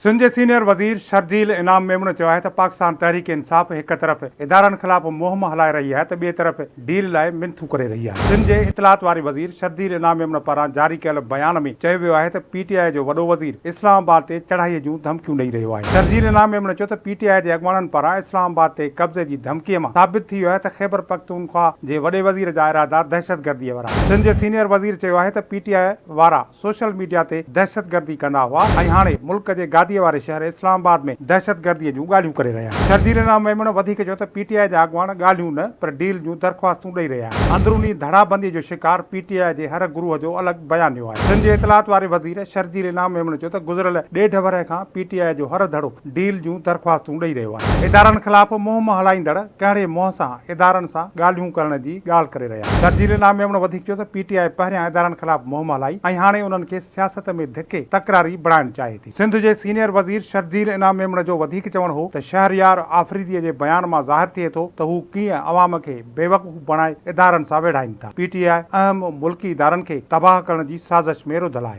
सिंध जे senior वज़ीर शर्जील इनाम मेमून चयो आहे त पाकिस्तान तहरीक इंसाफ़ हिक तरफ़ इदारनि ख़िलाफ़ मुहिम हलाए रही आहे त ॿिए तरफ़ डील लाइ मिन्थू करे रही आहे। सिंध जे इतलात वारी वज़ीर शर्जील इनाम मेमून पारां जारी कयल बयान में चयो वियो आहे त पीटीआई जो वॾो वज़ीर इस्लामाबाद ते चढ़ाईअ जूं धमकियूं ॾेई रहियो आहे। शर्जील इनाम मेमून चयो त पीटीआई जे अॻुवाणनि पारां इस्लामाबाद ते कब्ज़े जी धमकीअ मां साबित थी वियो आहे त ख़ैबर पख्तूनख्वा जे वॾे वज़ीर जा इरादा दहशतगर्दीअ वारा। सिंध जे सीनियर वज़ीर चयो आहे त पीटीआई वारा सोशल मीडिया ते दहशतगर्दी कंदा हुआ ऐं हाणे मुल्क जे गादीअ वारे शहर इस्लामाबाद में दहशतगर्दीअ जूं ॻाल्हियूं करे रहिया आहिनि। शर्जील इनाम मेमून वधीक चयो त पीटीआई जा अॻुवान ॻाल्हियूं न पर डील जूं दरख़्वास्तूं ॾेई रहिया आहिनि। अंदरूनी धड़ाबंदी जो शिकार पीटीआई जे हर गुरूह जो अलॻि बयानियो आहे। सिंध जे इतलात वारे वज़ीर शर्जील इनाम मेमून चयो त गुज़िरियल ॾेढ वरह खां पीटीआई जो हर धड़ो डील जूं दरख़्वास्तूं ॾेई रहियो आहे। इदारनि ख़िलाफ़ मुहिम हलाईंदड़ कहिड़े मुंहं सां इदारनि सां ॻाल्हियूं करण जी ॻाल्हि करे रहिया आहिनि। शर्जील इनाम मेमून वधीक चयो त पीटीआई पहिरियां इदारनि ख़िलाफ़ मुहिम हलाई ऐं हाणे उन्हनि खे सियासत में धिके तकरारी बणाइणु चाहे थी। सिंध जे सीनियर वज़ीर शर्जील इनाम मेमून जो वधीक चवणु हो त शहरयार आफ़रीदीअ जे बयान मां ज़ाहिर थिए थो त हू कीअं अवाम खे बेवकूफ़ बणाए इदारनि सां वेढ़ाइनि था। पीटीआई अहम मुल्की इदारनि खे तबाह करण जी साज़िश में रुधल आहे।